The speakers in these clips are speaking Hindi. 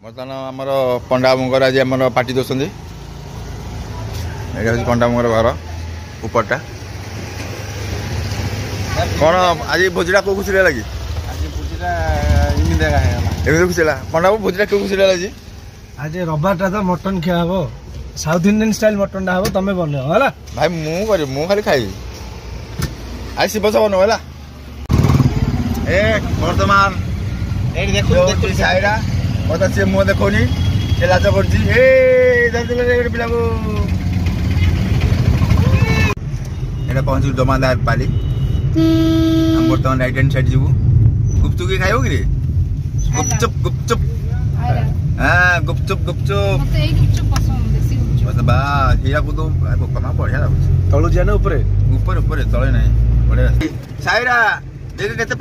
बर्तमान आमर पंडा बाबूर आज आम पार्टी दौरान ये हूँ पंडा बाबूर घर उपरटा कौन आज भोजीटा कौ खुशी लगे एमती खुशी पंडा बाबू भोजीटा क्यों खुशी लगे आज रविवार तो मटन खिया हम साउथ इंडियन स्टाइल मटन टा हम तुम बन भाई मु खाली खाई आज शिव बन है ए बर्तमान साईरा बता सी मुह देखनी से लाज कर पिला को पहुंचू जमादार पाली हम बर्तमान राइट हैंड साइड जीवु गुपचुप की खाइबो कि गुपचुप गुपचुप हाँ गुपचुप गुपचुप बस बा हीरा को तो बोकमा बढ़िया लागुछ तळु जे ना ऊपर ऊपर ऊपर तळे नहीं बढ़िया साईरा देख केते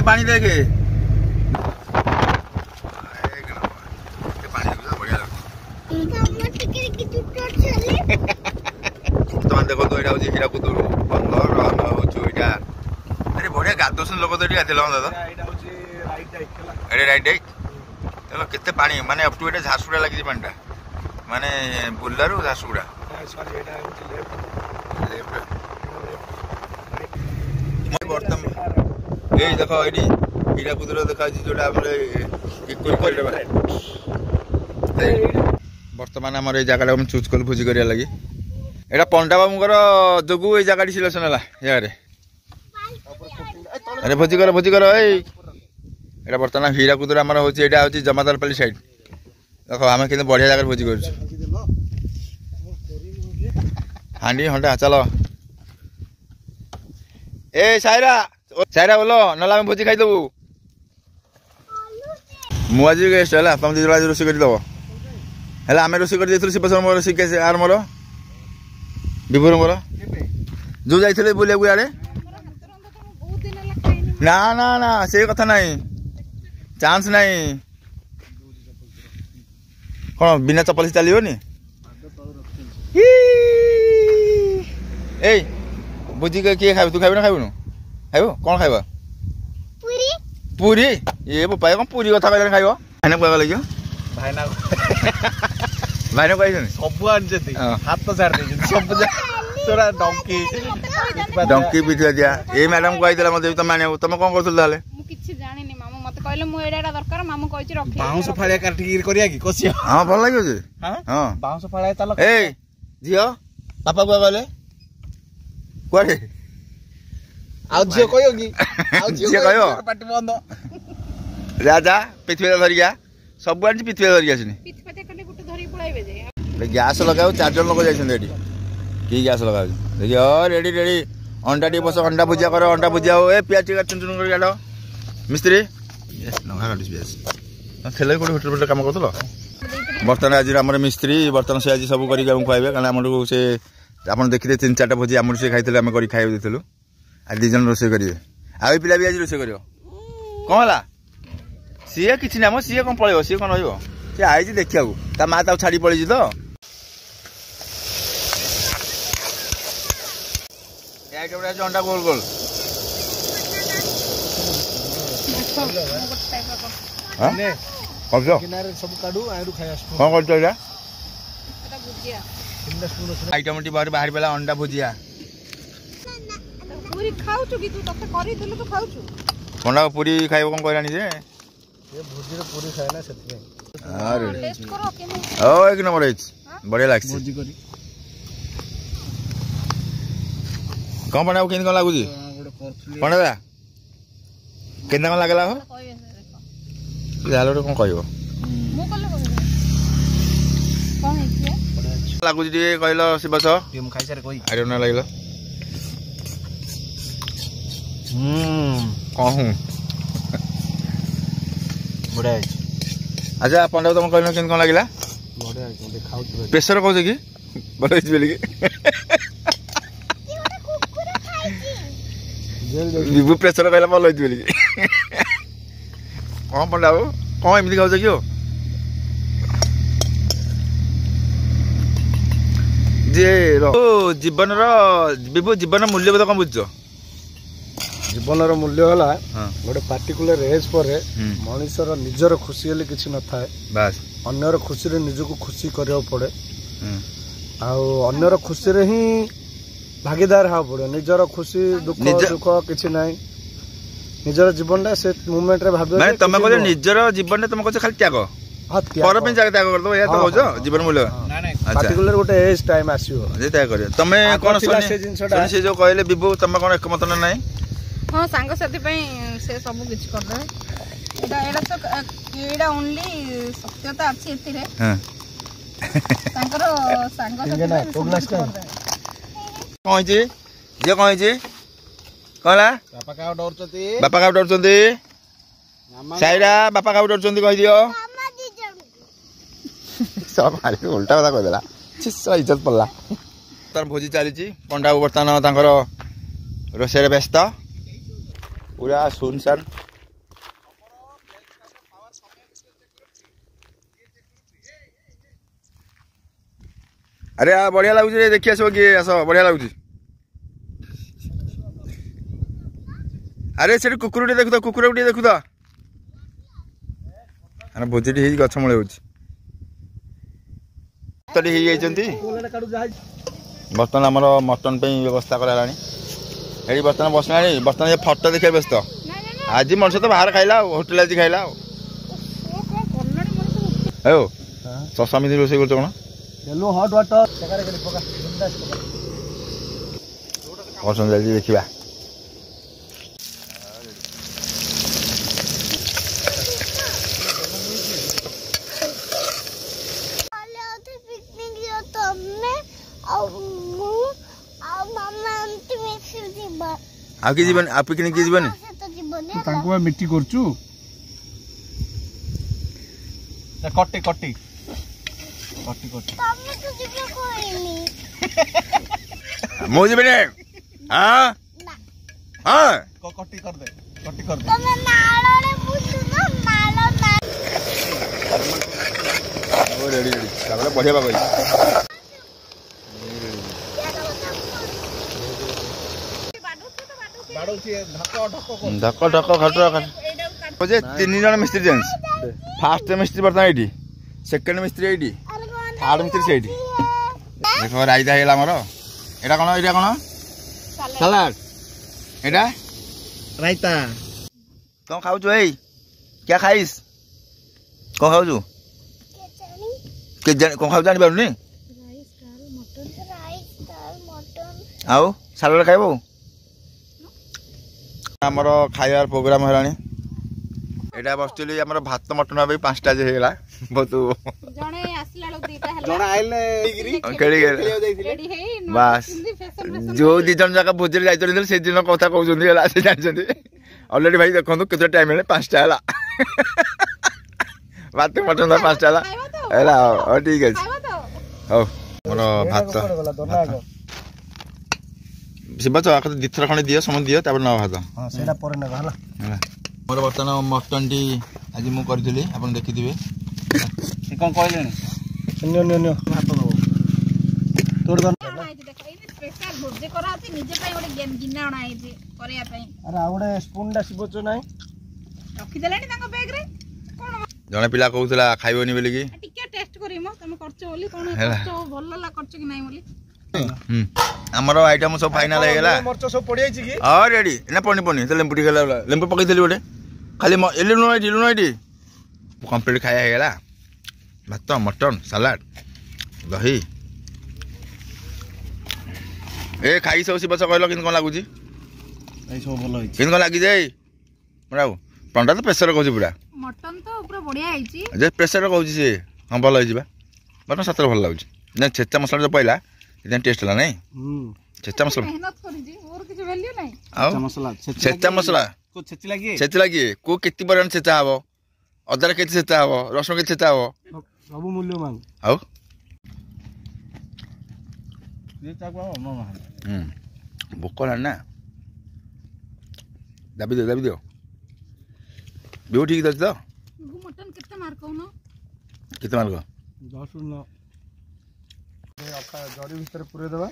पानी देखे देखो तो यहाँ हूँ हीराकुद बंदर यहाँ अरे बढ़िया गाधोसन लोक तो ये गाधे दादा अरे राइट चलो केते पानी माने अप टू एटा झारसुगुड़ा लगी पानीटा माने बुल्लारू झारसुगुड़ा बर्तमान ये देखो ये हीराकुद देखा जोटा बर्तमान आम ये जगह चूज कल भोजी करा लगी एटा पंडा बाबूर जोगु ये जगह सिलेक्शन है यारे अरे भोजी कर एटा बर्तमान हीराकुद आम हूँ जमादारपाली साइड देख आम कि बढ़िया जगह भोजी कर हाँडी हंडा चलो ए साईरा बोलो ना आम भोजी खाईदेबू मुझे गेस्ट है तुम दिज आज रोषे करदेव है आम रोषे कर शिव मोर रोषे आर मोर विभुर मोर जो जाइए बुलिया यारे ना ना ना से कथा नहीं चांस नहीं कौन बिना चप्पल से चलिए ए बुझी किए खाइब तू खाइब ना खाइबुनु खाइब कौन खाइब पूरी ये पाए कौन पूरी कथा कहले खाइब भाईना कह लगे भाईना भाईना कह सब हाथ तो छाड़ सब तोरा डंकी डंकी पिठिया दिया ए मैडम कही मत तुम माने तुम कौन कर बाउंस फाड़िया काटी करिया कि कसिया हां भल लागियो जे हां बाउंस फाड़िया चलो ए जियो पापा को कहले कोरे आउ जियो कहियो कि आउ जियो कहियो पाटी बंद राजा पृथ्वी धरिया सब आनी पृथ्वी धरिया आसनी गैस लगाओ 4 जन लोग जाइछन की गैस लगाओ देखिए रेडी रेडी अंडा टी बस अंडा भुजिया करो अंडा भुजिया हो ए प्याज टिका चुन चुन कर काटो मिस्त्री यस नगा काटिस प्याज खेले कोडी होटल पर काम करतलो बर्तन आज हमर मिस्त्री बर्तन से आज सब करी हम खुआबे कारण हमर से आपन देखिते 3-4टा भुजी हमर से खाइतले हम करी खाइ देतलु आज 2 जन रोसे करिवे आ पिला भी आज रोसे करियो कोन हला सीए किछि ना मो सीए कोन पळेयो सीए कोन होइबो से आइजी देखिया ता मा ता छाड़ी पळेजी तो आइटम रे अंडा गोल गोल हां ने करजो किनारे सब काडू आइरु खाय आसु कोन करजो एटा एटा भुजिया आइटम टी बाहर बाहर बेला अंडा भुजिया पूरी खाउ छु कि तू तते करी देलु तो खाउ छु पंडा पूरी खाइबो कोन कहलानी जे ये भुजी रे पूरी खाय ना सेते अरे टेस्ट करो केने ओ एक नंबर है बढ़िया लागछ भुजी करी कौन बनाओ केन लागू जी पंडा केना कोन लागला हो जालो कोन कहइबो मु कले कोन है लागू जी कहलो शिवस हम खाइ सारे कोई आरे ना लागलो कहूँ बड़ा अच्छा पंडा तुम कहलो केन कोन लागला बड़ा खाउ प्रेशर कहू कि बड़ा बोली कि विभु प्रेशर कहला भल होइछ बोली कौन पंडा हो कौन एमती खाऊ कि जे जीवन विभु जीवन मूल्यबोध कौन बुझ जीवन मूल्य है हाँ गोटे पार्टिकुलर एज पर मनुष्यर निजर खुशी हेल्ले किसी न थाए बस अन्यर खुशी रे निजको खुशी करिया पड़े अन्यर खुशी रे ही भागीदार हाँ पड़े निजर खुशी दुख दुख किसी ना निजर जीवन से मोमेंट रे भाबे माने तुम कहले निजर जीवन रे तुम कहछ खाली त्याग पर पे त्याग कर दो या तो कहछ जीवन मूल्य पार्टिकुलर गोटे एज टाइम आसीओ जे त्याग करियो तमे कोन से जो कहले बिबू तमे कोन एकमत न नाही हाँ सांग साथी से सब किसी करदे एडा तो एडा ओनली सत्यता अछि एतिरे हां तांकर सांग साथी कौन जे कौन जे कहला बापा का डरचंती साइरा बापा का डरचंती कह दियो सब मारी उल्टा कथा कहदेला छिस इज्जत पड़ला तार भोजी चली पंडा बर्तमान तांकर रोषे व्यस्त पूरा सुनसान अरे बढ़िया लगुच देखी आस किए आस बढ़िया लगुच अरे से कुकुर देखु तो कुकुर देखु तो अरे भोजी गछ मूले बर्तमान आमर मटन पे व्यवस्था करानी ये बर्तमान बसना बर्तमान ये फटो देखा व्यस्त आज मनुष्य तो बाहर खाइला होटेल आज खाइला समिति रोषे कर हॉट वाटर देखा आ कि जीवन आ पिकनिक की जीवन तांको मिट्टी करचू कट्टी कट्टी कट्टी कट्टी तमे तो जीवे कोइनी मो जीवन हां हां कट्टी कर दे तमे नालो रे पुछु ना नालो ना ओ रेडी रेडी ताबले बढ़िया बाबा धक्क धक्क खट तीन जन मिस्त्री जेन्स फास्ट मिस्त्री बर्तमान ये सेकेंड मिस्त्री ये थर्ड मिस्त्री से देख रायता है आमर एटा कौन सलाड एटा रायता कौन खाऊ क्या खाइस कौन खाऊ कौन खाऊ जानी पारुनी आउ सालाड खाइबो आमर खाइबार प्रोग्राम है एटा बसचली आमर भात मटन भाई 5टा जे हेला बहुत जणे आसला लोग दीटा हला जण आइले केड़ी रेडी हे बस जो दी जन जगह भोजरे जाइतले से दिन कथा कहउजंदी हला से जानजंदी ऑलरेडी भाई देखो केते टाइम है 5टा हला भात मटन 5टा हला हला ओ ठीक है हो मोर भात शिवा आखिर दिथर खंडे दियो समझ दियो तापर न भात हां सेटा पर न हला मोर बर्तमान मटन टी आज मु करथिली आपन देखिथिबे से कोन कहलेनी न्यो भात दो तोड़ दन स्पेशल भोजे कराती निजे पई ओडे गिन्ना अणा आइजे करिया पई अरे आउडे स्पून डा सिबोचो नाही रखि देलानी तांको बैग रे कोन जने पिला कहउतला खाइबोनी बोली की टिके टेस्ट करिमो तमे करचो बोली कोन करचो भलो ला करचो कि नाही बोली आमर आइटम सब फाइनल हो गला मरच सब पड़ी आइछि की हां रेडी ना पनी पनी तो लेंबू टिकला लेंबू पकई देली ओडे खाली एलुनो आइडी कंप्लीट खाया हो गला भात मटन सलाड दही ए खाई सब शिव कहल कि लगुच ए सब भलो होई कि लगी जाए बड़ा पंडा तो प्रेसर कहूँ पूरा मटन तो पूरा बढ़िया आइछि जे प्रेसर कहूँ सी हाँ भल हो बट सतर भल लगुच ना छेचा मसला जो पड़ा इतने टेस्ट है नहीं छेचा मसला मेहनत करी जी और किछ वैल्यू नहीं छेचा मसला को छेची लागी छेची लागी को केति परिमाण छेचा हबो अदर केति छेचा हबो रसुन केति छेचा हबो सब मूल्य मान आउ ये चाकवा मामा भोक ना दाबी दियो बेउ ठीक अछि तो मटन कितना मार कहनो कितना मार 10 न अखा जड़ी भीतर पुरे देबा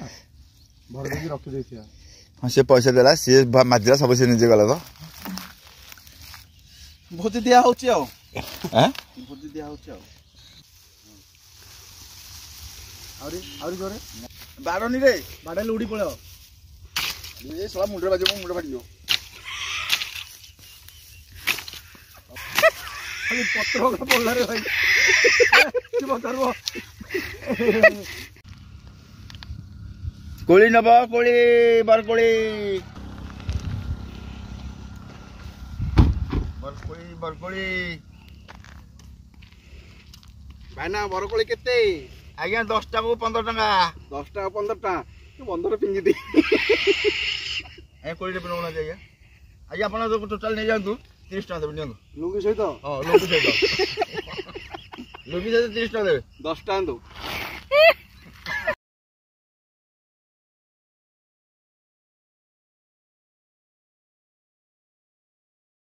भर देकी रखि देथिया हाँ से पैसा देला सी माजिला सब से निजे गला तो भोजी दिया होची आओ हैं भोजी दिया होची आओ आउरी जोरे बारनी रे बाड़े उड़ी पड़ो ये साला मुंडे बाजो मुंडे फाटियो खाली पत्र का पड़ला रे भाई की बतरबो कोली नबा कोली बरकोली बरकोली भाई ना बरकोली केते आज्ञा 10 टा को 15 टका 10 टा 15 टा बंदर पिंजी दे ए कोली रे बनौना जाइए आज्ञा आपण जो टोटल नै जानतु 30 टका देबे नियंतु लुंगी सहित हां लोगी सहित 30 टका देबे 10 टा दो